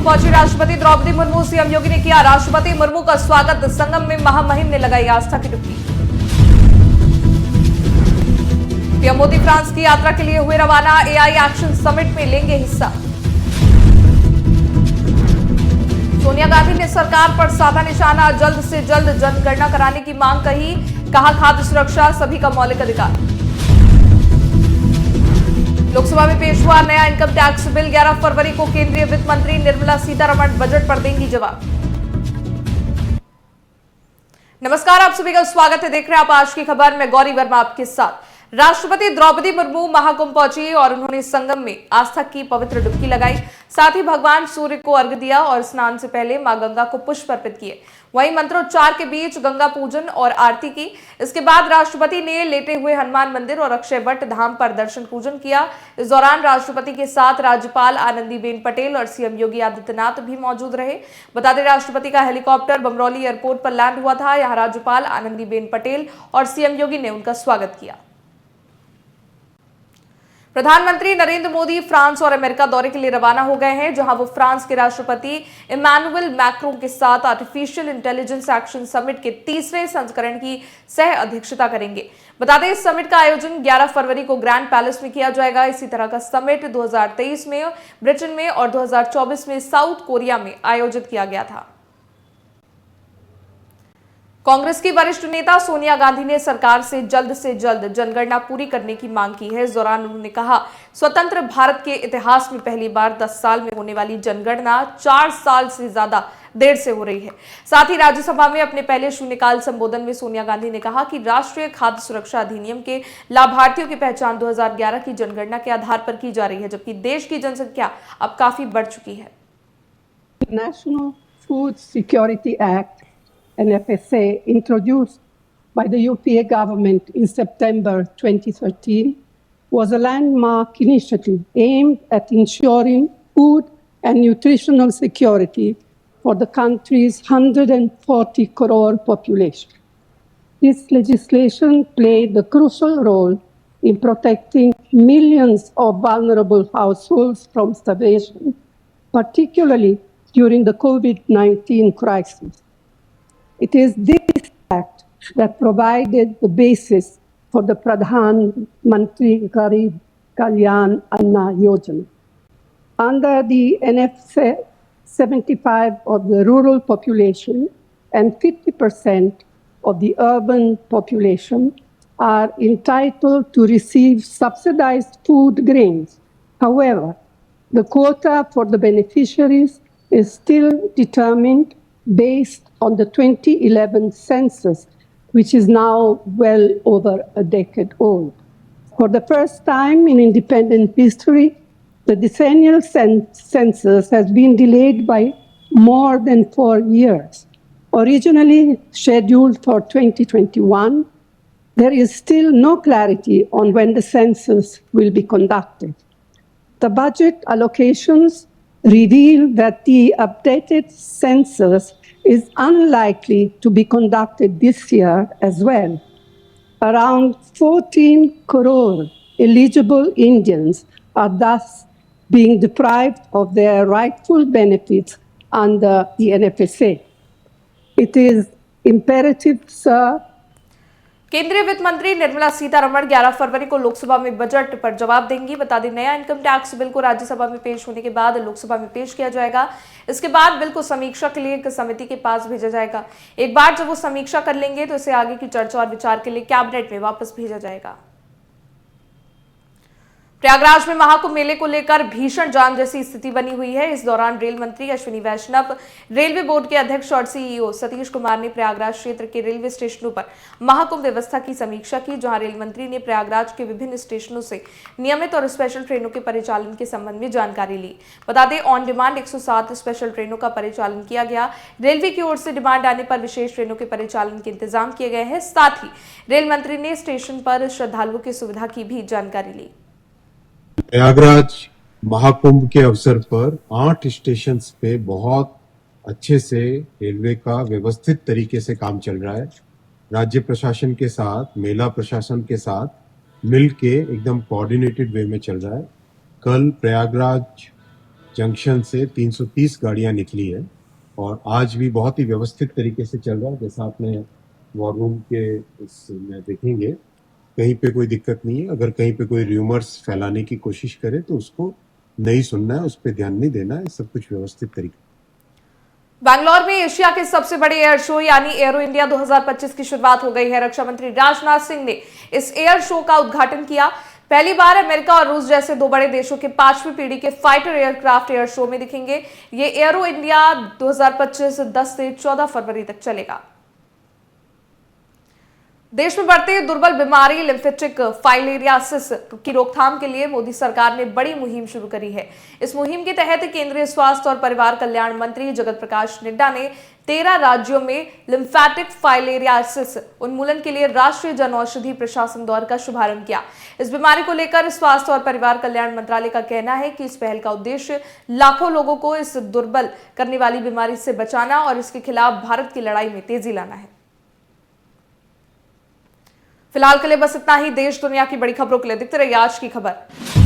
पहुंची राष्ट्रपति द्रौपदी मुर्मू। सीएम योगी ने किया राष्ट्रपति मुर्मू का स्वागत। संगम में महामहिम ने लगाई आस्था की डुबकी। पीएम मोदी फ्रांस की यात्रा के लिए हुए रवाना। एआई एक्शन समिट में लेंगे हिस्सा। सोनिया गांधी ने सरकार पर साधा निशाना। जल्द से जल्द जनगणना कराने की मांग कही। कहा खाद्य सुरक्षा सभी का मौलिक अधिकार। लोकसभा में पेश हुआ नया इनकम टैक्स बिल। 11 फरवरी को केंद्रीय वित्त मंत्री निर्मला सीतारमण बजट पर देंगी जवाब। नमस्कार, आप सभी का स्वागत है। देख रहे हैं आप आज की खबर। मैं गौरी वर्मा आपके साथ। राष्ट्रपति द्रौपदी मुर्मू महाकुंभ पहुंची और उन्होंने संगम में आस्था की पवित्र डुबकी लगाई। साथ ही भगवान सूर्य को अर्घ्य दिया और स्नान से पहले मां गंगा को पुष्प अर्पित किए। वहीं मंत्रोच्चार के बीच गंगा पूजन और आरती की। इसके बाद राष्ट्रपति ने लेटे हुए हनुमान मंदिर और अक्षयवट धाम पर दर्शन पूजन किया। इस दौरान राष्ट्रपति के साथ राज्यपाल आनंदीबेन पटेल और सीएम योगी आदित्यनाथ भी मौजूद रहे। बता दें, राष्ट्रपति का हेलीकॉप्टर बमरौली एयरपोर्ट पर लैंड हुआ था। यहां राज्यपाल आनंदीबेन पटेल और सीएम योगी ने उनका स्वागत किया। प्रधानमंत्री नरेंद्र मोदी फ्रांस और अमेरिका दौरे के लिए रवाना हो गए हैं, जहां वो फ्रांस के राष्ट्रपति इमैनुअल मैक्रों के साथ आर्टिफिशियल इंटेलिजेंस एक्शन समिट के तीसरे संस्करण की सह अध्यक्षता करेंगे। बता दें, इस समिट का आयोजन 11 फरवरी को ग्रैंड पैलेस में किया जाएगा। इसी तरह का समिट 2023 में ब्रिटेन में और 2024 में साउथ कोरिया में आयोजित किया गया था। कांग्रेस की वरिष्ठ नेता सोनिया गांधी ने सरकार से जल्द जनगणना पूरी करने की मांग की है। इस दौरान उन्होंने कहा, स्वतंत्र भारत के इतिहास में पहली बार 10 साल में होने वाली जनगणना 4 साल से ज्यादा देर से हो रही है। साथ ही राज्यसभा में अपने पहले शून्यकाल संबोधन में सोनिया गांधी ने कहा कि राष्ट्रीय खाद्य सुरक्षा अधिनियम के लाभार्थियों की पहचान 2011 की जनगणना के आधार पर की जा रही है, जबकि देश की जनसंख्या अब काफी बढ़ चुकी है। National Food Security Act, NFSA, introduced by the UPA government in September 2013, was a landmark initiative aimed at ensuring food and nutritional security for the country's 140 crore population. This legislation played a crucial role in protecting millions of vulnerable households from starvation, particularly during the COVID-19 crisis. It is this act that provided the basis for the Pradhan Mantri Garib Kalyan Anna Yojana. Under the NFSA, 75% of the rural population and 50% of the urban population are entitled to receive subsidized food grains. However, the quota for the beneficiaries is still determined based on the 2011 census, which is now well over a decade old. For the first time in independent history, the decennial census has been delayed by more than 4 years. Originally scheduled for 2021, there is still no clarity on when the census will be conducted. The budget allocations reveal that the updated census is unlikely to be conducted this year as well. Around 14 crore eligible Indians are thus being deprived of their rightful benefits under the NFSA. It is imperative, sir, केंद्रीय वित्त मंत्री निर्मला सीतारमण 11 फरवरी को लोकसभा में budget पर जवाब देंगी। बता दें, नया इनकम टैक्स बिल को राज्यसभा में पेश होने के बाद लोकसभा में पेश किया जाएगा। इसके बाद बिल को समीक्षा के लिए एक समिति के पास भेजा जाएगा। एक बार जब वो समीक्षा कर लेंगे तो इसे आगे की चर्चा और विचार के लिए कैबिनेट में वापस भेजा जाएगा। प्रयागराज में महाकुंभ मेले को लेकर भीषण जाम जैसी स्थिति बनी हुई है। इस दौरान रेल मंत्री अश्विनी वैष्णव, रेलवे बोर्ड के अध्यक्ष और सीईओ सतीश कुमार ने प्रयागराज क्षेत्र के रेलवे स्टेशनों पर महाकुंभ व्यवस्था की समीक्षा की, जहां रेल मंत्री ने प्रयागराज के विभिन्न स्टेशनों से नियमित और स्पेशल ट्रेनों के परिचालन के संबंध में जानकारी ली। बता दें, ऑन डिमांड 107 स्पेशल ट्रेनों का परिचालन किया गया। रेलवे की ओर से डिमांड आने पर विशेष ट्रेनों के परिचालन के इंतजाम किए गए हैं। साथ ही रेल मंत्री ने स्टेशन पर श्रद्धालुओं की सुविधा की भी जानकारी ली। प्रयागराज महाकुंभ के अवसर पर 8 स्टेशन पे बहुत अच्छे से रेलवे का व्यवस्थित तरीके से काम चल रहा है। राज्य प्रशासन के साथ, मेला प्रशासन के साथ मिल के एकदम कोऑर्डिनेटेड वे में चल रहा है। कल प्रयागराज जंक्शन से 330 गाड़ियां निकली है और आज भी बहुत ही व्यवस्थित तरीके से चल रहा है। जैसा आपने वॉर रूम के इसमें देखेंगे, कहीं पे कोई दिक्कत नहीं है। अगर कहीं पे कोई र्यूमर्स फैलाने की कोशिश करे तो उसको नहीं सुनना है, उस पर ध्यान नहीं देना है। सब कुछ व्यवस्थित तरीके। बैंगलोर में एशिया के सबसे बड़े एयर शो यानी एरो इंडिया 2025 की शुरुआत हो गई है। रक्षा मंत्री राजनाथ सिंह ने इस एयर शो का उद्घाटन किया। पहली बार अमेरिका और रूस जैसे दो बड़े देशों के 5वीं पीढ़ी के फाइटर एयरक्राफ्ट एयर शो में दिखेंगे। ये एरो इंडिया 2025 10 से 14 फरवरी तक चलेगा। देश में बढ़ती दुर्बल बीमारी लिम्फेटिक फाइलेरियासिस की रोकथाम के लिए मोदी सरकार ने बड़ी मुहिम शुरू करी है। इस मुहिम के तहत केंद्रीय स्वास्थ्य और परिवार कल्याण मंत्री जगत प्रकाश नड्डा ने 13 राज्यों में लिम्फेटिक फाइलेरियासिस उन्मूलन के लिए राष्ट्रीय जन औषधि प्रशासन दौर का शुभारंभ किया। इस बीमारी को लेकर स्वास्थ्य और परिवार कल्याण मंत्रालय का कहना है कि इस पहल का उद्देश्य लाखों लोगों को इस दुर्बल करने वाली बीमारी से बचाना और इसके खिलाफ भारत की लड़ाई में तेजी लाना है। फिलहाल के लिए बस इतना ही। देश दुनिया की बड़ी खबरों के लिए देखते रहिए आज की खबर।